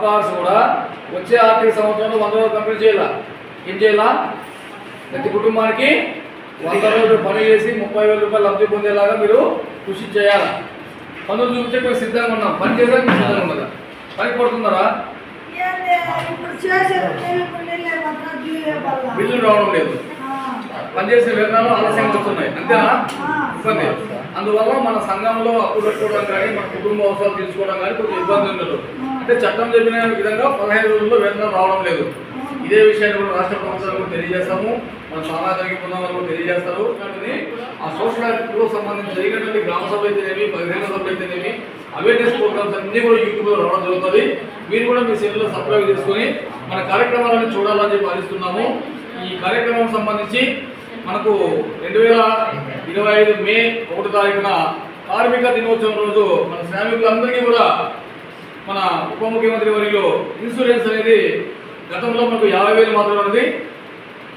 Cards కూడా వచ్చే ఆర్థిక సంవత్సరంలో 100 రోజులు కంప్లీట్ చేయాలా. ఏం చేయాలా? ప్రతి కుటుంబానికి 100 రోజులు పని చేసి 30,000 రూపాయలు లబ్ధి పొందేలాగా మీరు కృషి చేయాలి. పనులు చూపించే మేము సిద్ధంగా ఉన్నాం. పని చేసేందుకు మీరు సిద్ధంగా ఉన్నదా? పని పడుతున్నారా? బిల్లులు రావడం లేదు, పనిచేసే వేతనాలు ఆలస్యంగా వస్తున్నాయి, అంతేనా? ఇబ్బంది. అందువల్ల మన సంఘంలో అప్పు పెట్టుకోవడం కానీ మన కుటుంబ అవసరాలు తీసుకోవడం కానీ కొంచెం ఇబ్బంది ఉండదు. అంటే చట్టం చెప్పిన విధంగా 15 రోజుల్లో వేతనం రావడం లేదు. ఇదే విషయాన్ని కూడా రాష్ట్ర ప్రభుత్వాలు కూడా తెలియజేస్తాము, మన సామాజిక బృందాలు కూడా తెలియజేస్తారు. కానీ ఆ సోషల్ యాక్టివిటీలో సంబంధించి జరిగినటువంటి గ్రామ సభ అయితేనేమి, బహిరంగ సభ అయితేనేమి, అవేర్నెస్ ప్రోగ్రామ్స్ అన్నీ కూడా యూట్యూబ్లో రావడం జరుగుతుంది. మీరు కూడా మీ సెల్లో సబ్స్క్రైబ్ చేసుకుని మన కార్యక్రమాలను చూడాలని చెప్పి భావిస్తున్నాము. ఈ కార్యక్రమం సంబంధించి మనకు 2025 మే 1వ తారీఖున కార్మిక దినోత్సవం రోజు మన శ్రామికులందరికీ కూడా మన ఉప ముఖ్యమంత్రి వర్యులు ఇన్సూరెన్స్ అనేది గతంలో మనకు 50,000 మాత్రమే ఉన్నది.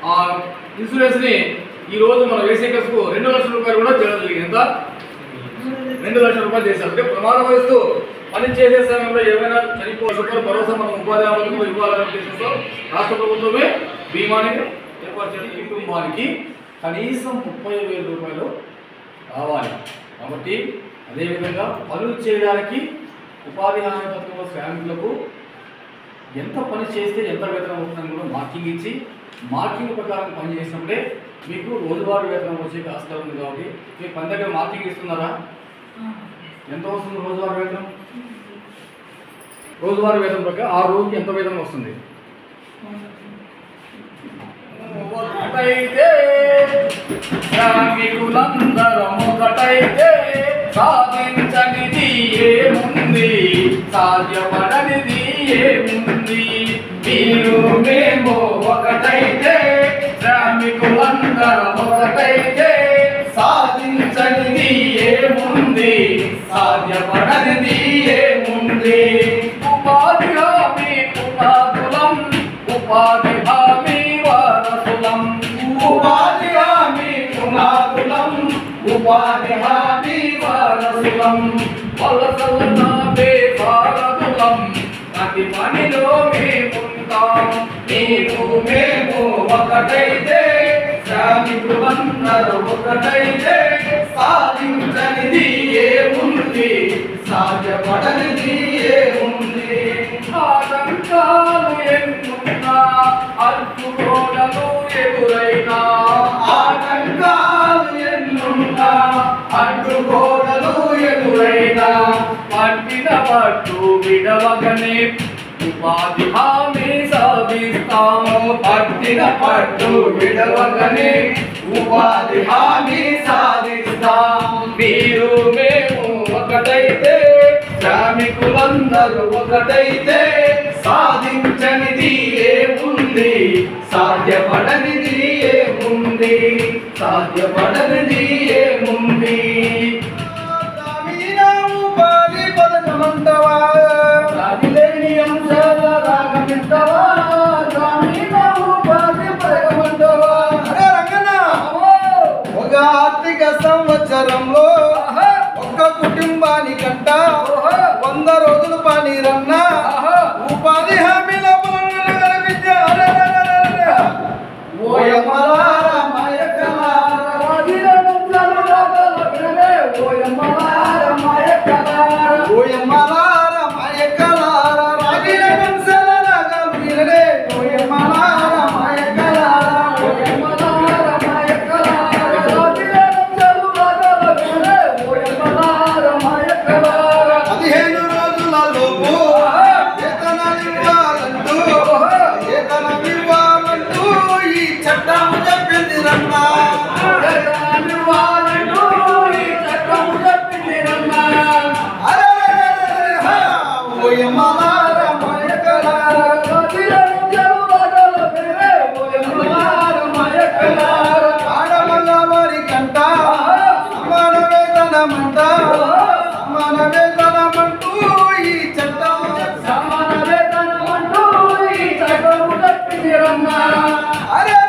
ఆ ఇన్సూరెన్స్ని ఈరోజు మన వేసేకర్స్కు 2 లక్షల రూపాయలు కూడా చేయడం జరిగింది. ఎంత? 2 లక్షల రూపాయలు చేశారు. అంటే ప్రమాద వయస్సు పని చేసే సమయంలో ఏమైనా చనిపోవాలి భరోసా మనం ఉపాధి హామీలకు ఇవ్వాలనే ఉద్దేశంతో రాష్ట్ర ప్రభుత్వమే బీమాని ఏర్పాటు చేసి కుటుంబానికి కనీసం 30,000 రూపాయలు రావాలి. కాబట్టి అదేవిధంగా పనులు చేయడానికి ఉపాధి హామీ పథకంలో శ్రామికులకు ఎంత పని చేస్తే ఎంత వేతనం అవుతుందని కూడా మార్కింగ్ ఇచ్చి మార్కింగ్ ప్రకారం పని చేసినప్పుడే మీకు రోజువారీ వేతనం వచ్చే ఆస్కారం ఉంది. కాబట్టి మీకు పని దగ్గర మార్కింగ్ ఇస్తున్నారా? ఎంత వస్తుంది రోజువారీ వేతనం? రోజువారీ వేతనం ప్రకారం 6 రోజుకి ఎంత వేతనం వస్తుంది? ఒకటైతే శ్రామికులందరం ఒకటైతే సాధించనిది ఏముంది, సాధ్యపడనిది ఏముంది. మీరు మేము ఒకటైతే శ్రామికులందరం ఒకటైతే సాధించనిది ఏముంది, సాధ్యపడనిది ఏముంది. ఉపాధి హామీ పునాదులం, ఉపాధి హామీ వారసులం, ఉపాధి హామీ పునాదులం, ఉపాధి హామీ వారసులం. వలసల బేసారదులం, ప్రతి పనిలో మేముంటాం. మీరు మేము ఒకటైతే శ్రామికులందరూ ఒకటైతే సాధించనిది ఏముంది, సాధ్యపడనిది ఏముంది. ఆటంకాలు ఎన్నున్నా అడ్డుగోడలు ఎదురైనా, ఆటంకాలు ఎన్నున్నా అడ్డుగోడలు ఎదురైనా పట్టిన పట్టు విడవగనే ఉపాధి హామీ సాధిస్తాము. పట్టిన పట్టు విడవగనే ఉపాధి హామీ సాధిస్తాము. మీరు మేము ఒకటైతే శ్రామికులందరూ ఒకటైతే సాధించనిది ఏముంది, సాధ్యపడనిది ఏముంది, సాధ్యపడనిది ఏముంది. గ్రామీణ ఉపాధి పథకమంటవా, రాజులేని అంశాల రాగమింటవా, గ్రామీణ ఉపాధి పథకమంటవా. అరే రంగన్న, ఒక ఆర్థిక సంవత్సరంలో ఒక్క కుటుంబానికంట 100 రోజులు పని రన్నా ఉపాధి హామీల పనులు కల్పించారు. ఓయమ్మలారా మాయక్కలారా, ఓయమ్మలారా మాయక్కలారా, ఓయమ్మలారా మాయక్కలారా, రాగిన వంశల రాగలు వినరే. ఓయమ్మలారా మాయక్కలారా, ఓయమ్మలారా మాయక్కలారా, రాగిన వంశల రాగలు వినరే. ఓయమ్మలారా మాయక్కలారా. 15 రోజుల లోపు వేతనాలివ్వాలంటూ, వేతనమివ్వాలంటూ ఈ చట్టం చెప్పింది రన్నా. వేతనాలివ్వాలంటూ ఈ చట్టం చెప్పింది రన్నా. అరే ఓయమ్మలారా మాయక్కలారా, రాగిన వంశల రాగలు వినరే. ఓయమ్మలారా మాయక్కలారా. ఆడమల్ల వారికంట సమాన వేతనమంట, సమాన వేతనమంటూ ఈ చట్టం, సమాన వేతనమంటూ ఈ చట్టం చెప్పింది రన్నా. అరే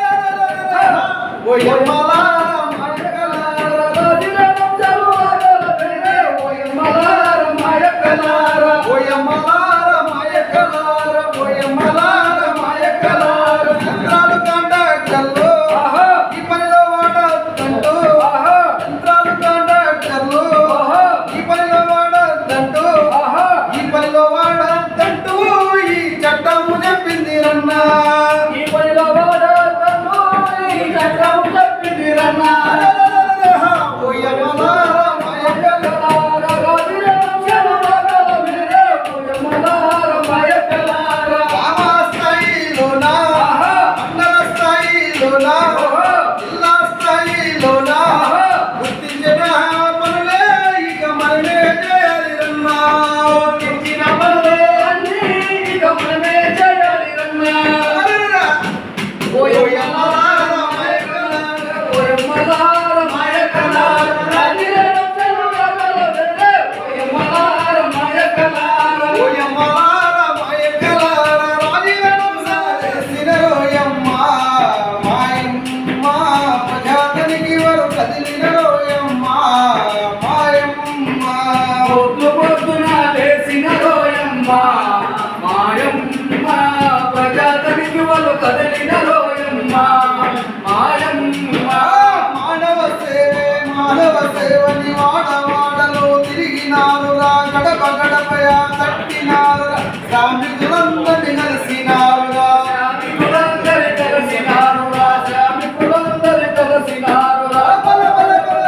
ఓయమ్మలారా మాయక్కలారా, రాగిన వంశల రాగలు వినరే. ఓయమ్మలారా మాయక్కలారా, ఓయమ్మలారా మాయక్కలారా. వచ్చినారురా గడప గడపయ తట్టినారురా శ్రామికులందరినీ కలిసినారురా శ్రామికులందరి కలిసినారురా శ్రామికులందరి కలిసినారురా బల బల బల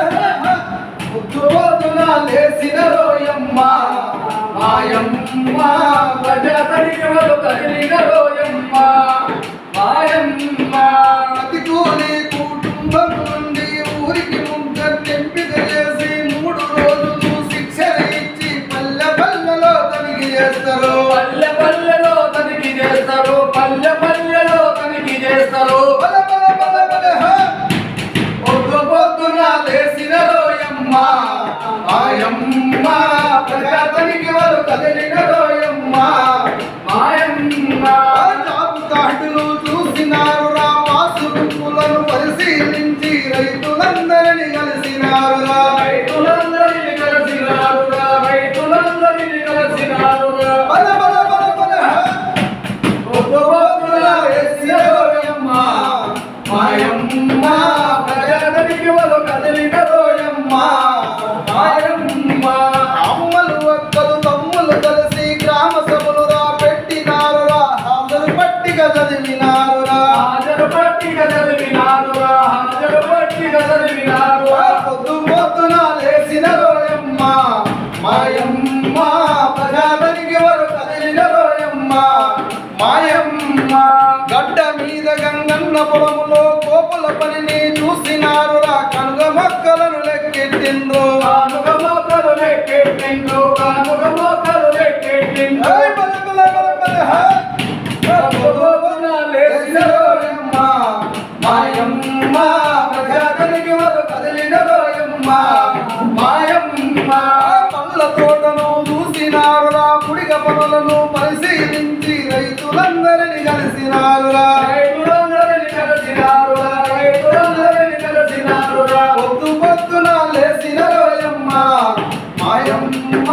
పొద్దు పొద్దున లేసిన రోయమ్మ మాయమ్మ ప్రజాతనికి వాళ్ళు కదిలిన రోయమ్మ మాయమ్మ ప్రతికూలి కుటుంబం నుండి ఊరికి ముగ్గురు ఎంపిక చేసి 3 రోజులు శిక్షణ ఇచ్చి పల్లె పల్లెలో తనిఖీ చేస్తారు పల్లె పల్లెలో తనిఖీ చేస్తారు పల్లె పల్లెలో తనిఖీ చేస్తారు బల బల బల బల పొద్దు పొద్దున లేసిన రోయమ్మ మాయమ్మ ప్రజాతనికి వాళ్ళు కదిలిన రోయమ్మ మాయమ్మ జాబితాటులు చూసినారురా వాసు గుంపులను పరిశీలించి రైతులందరినీ కలిసినారురా రైతులందరినీ కలిసినారురా రైతులందరినీ కలిసినారురా బల బల బల బల పొద్దు పొద్దున లేసిన రోయమ్మ మాయమ్మ ప్రజాతనికి వాళ్ళు కదిలిన రోయమ్మ మాయమ్మ అమ్మలు అక్కలు తమ్ములు కలిసి గ్రామ సభలురా పెట్టినారురా హాజరు పట్టిక చదివినారురా హాజరు పట్టిక చదివినారురా హాజరు పట్టిక చదివినారురా పొద్దు పొద్దున లేసిన రోయమ్మ మాయమ్మ ప్రజాతనికి వారు కదిలిన రోయమ్మ మాయమ్మ గడ్డ మీద గంగన్న పొలములో కోపుల పనిని చూసినారురా కనుగ మొక్కలను లెక్కెట్టిండ్రు కానుక మొక్కలు లెక్కెట్టిండ్రు కానుక మొక్కలు లెక్కెట్టిండ్రు ఏయ్ బల బల బల బల పొద్దున లేచిన రోయమ్మ మాయమ్మ ప్రజాతనికి వారు కదిలిన రోయమ్మ మాయమ్మ పళ్ళ తోటను చూసినారురా పుడిక పనులను పరిశీలించి రైతులందరినీ కలిసినారురా రైతులందరినీ కలిసినారురా రైతులందరినీ కలిసినారురా పొద్దు పొద్దున లేసిన రోయమ్మ మాయమ్మ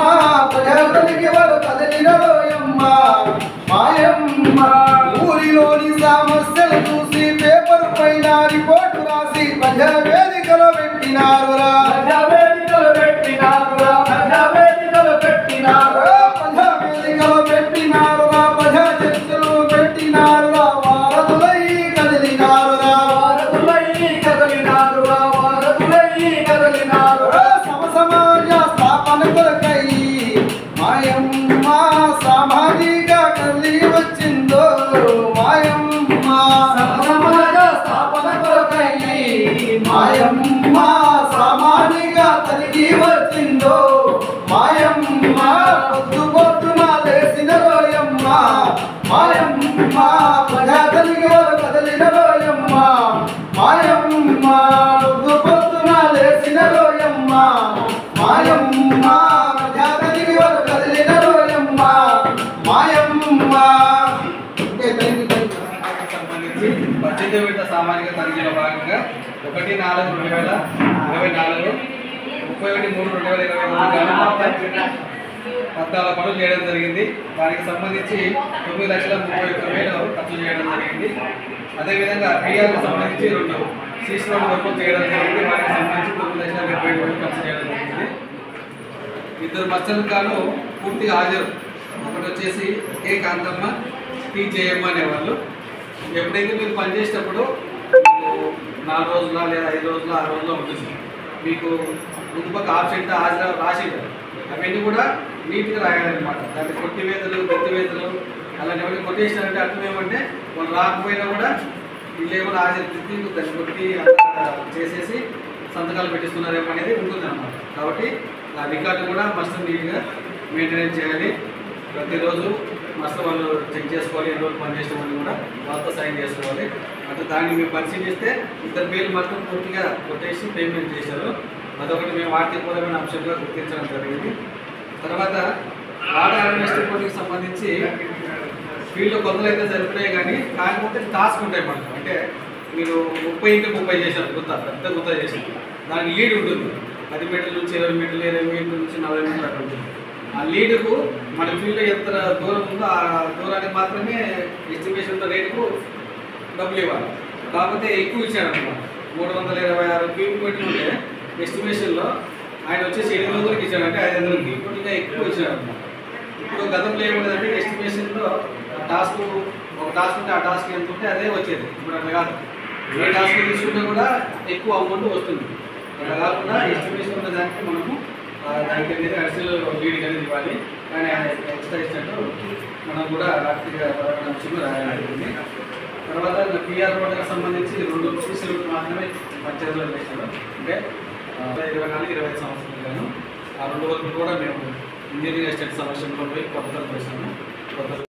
ప్రజాతనికి వారు కదిలిన రోయమ్మ మాయమ్మ ఊరిలోని సమస్యలు చూసి పేపర్ పైన రిపోర్టు రాసి ప్రజా వేదికలో పెట్టినారురా ప్రజావేదికలు పెట్టినారురా ప్రజావేదికలు పెట్టినారురా ప్రజా వేదికలో పెట్టినారురా ప్రజా చర్చలు పెట్టినారురా వారధులై కదిలినారురా వారధులై కదిలినారురా వారధులై కదిలినారురా సమాజ స్థాపన కొరకై మాయమ్మ సామాజిక కదిలి వచ్చిందో మాయమ్మ సమాజ స్థాపన కొరకై మాయమ్మ సామాజిక కలిగి వచ్చిందో మాయమ్మ పొద్దు పొద్దున లేసిన రోయమ్మ మాయమ్మ ప్రజా కలిగి వారు కదిలిన రోయమ్మ మాయమ్మ పొద్దు పొద్దున లేసిన రోయమ్మ మాయమ్మ ప్రజా కలిగి వారు కదిలిన రోయమ్మ మాయమ్మ సంబంధించి 18వ విడత సామాజిక తనిఖీలో భాగంగా 1/4/2024 31/3/2023 14 పనులు చేయడం జరిగింది. దానికి సంబంధించి 9,31,000 ఖర్చు చేయడం జరిగింది. అదేవిధంగా పిఆర్కి సంబంధించి 2 సీసీ రోడ్లు వర్క్ చేయడం జరిగింది. వాటికి సంబంధించి 9,70,000 ఖర్చు చేయడం జరిగింది. 2 మత్స్యలకు గాను పూర్తిగా హాజరు. ఒకటి వచ్చేసి కే కాంతమ్మ, టీ జయమ్మ అనేవాళ్ళు. ఎప్పుడైతే మీరు పనిచేసేటప్పుడు 4 రోజుల లేదా 5 రోజుల 6 రోజుల ఉంటుంది. మీకు ముందు పక్క ఆబ్సెంట్ హాజరు రాసింటారు. అవన్నీ కూడా నీట్గా రాయాలన్నమాట. దాన్ని కొట్టివేతలు గట్టివేతలు అలాంటివన్నీ కొట్టేసినారంటే అర్థం ఏమంటే వాళ్ళు రాకపోయినా కూడా వీళ్ళు ఏమైనా హాజరు తిట్టి దాన్ని కొట్టి అంతా చేసేసి సంతకాలు పెట్టిస్తున్నారేమో అనేది ఉంటుంది అన్నమాట. కాబట్టి ఆ రికార్డు కూడా మస్తు నీట్గా మెయింటెనెన్స్ చేయాలి. ప్రతిరోజు మస్తు వాళ్ళు చెక్ చేసుకోవాలి. ఎన్ని రోజులు పనిచేసిన వాళ్ళు కూడా వాళ్ళతో సైన్ చేసుకోవాలి. అంటే దాన్ని మేము పరిశీలిస్తే 2 పేర్లు మాత్రం పూర్తిగా కొట్టేసి పేమెంట్ చేశారు. అదొకటి మేము ఆర్థికపరమైన అంశంగా గుర్తించడం జరిగింది. తర్వాత వాటర్ హార్వెస్టింగ్ పనులకు సంబంధించి ఫీల్డ్లో కొలతలు అయితే జరుగుతాయి కానీ కాకపోతే టాస్క్ ఉంటాయి మనకు. అంటే మీరు 30 into 30 చేశారు గుత్త, పెద్ద గుత్త చేశారు. దానికి లీడ్ ఉంటుంది. 10 మీటర్ల నుంచి 20 మీటర్లు, 20 మీటర్ల నుంచి 40 మీటర్లు అక్కడ ఉంటుంది. ఆ లీడ్కు మన ఫీల్డ్లో ఎంత దూరం ఉందో ఆ దూరానికి మాత్రమే ఎస్టిమేషన్ రేటుకు డబ్బులు ఇవ్వాలి. కాకపోతే ఎక్కువ ఇచ్చాడు అనమాట. 326 క్యూబిక్ మీటర్లు ఉంటే ఎస్టిమేషన్లో ఆయన వచ్చేసి 800కి ఇచ్చాడు, అంటే 500కి కొద్దిగా ఎక్కువ ఇచ్చాడు అనమాట. ఇప్పుడు గతంలో ఏముండదంటే ఎస్టిమేషన్లో టాస్క్ ఒక టాస్క్ ఉంటే ఆ టాస్క్ ఎంత ఉంటే అదే వచ్చేది. ఇప్పుడు అట్లా కాదు, ఏ టాస్క్ తీసుకుంటే కూడా ఎక్కువ అమౌంట్ వస్తుంది. అట్లా కాకుండా ఎస్టిమేషన్ ఉన్న దానికి మనము దానికి అనేది అడిషనల్ లీడింగ్ అనేది ఇవ్వాలి. కానీ ఆయన ఎక్స్ట్రా ఇచ్చినట్టు మనం కూడా ఆర్థిక పరమైన అంశంలో రాయాలి. తర్వాత పిఆర్ రోడ్లకు సంబంధించి 2 సీసీ రోడ్లు మాత్రమే పంచాయతీలో వేసాడు. అంటే 24-25 సంవత్సరాలు గాను ఆ 2 వరకు కూడా మేము ఇంజనీరింగ్ ఎస్టేట్ సమస్యలో పోయి కొత్త వేసాము.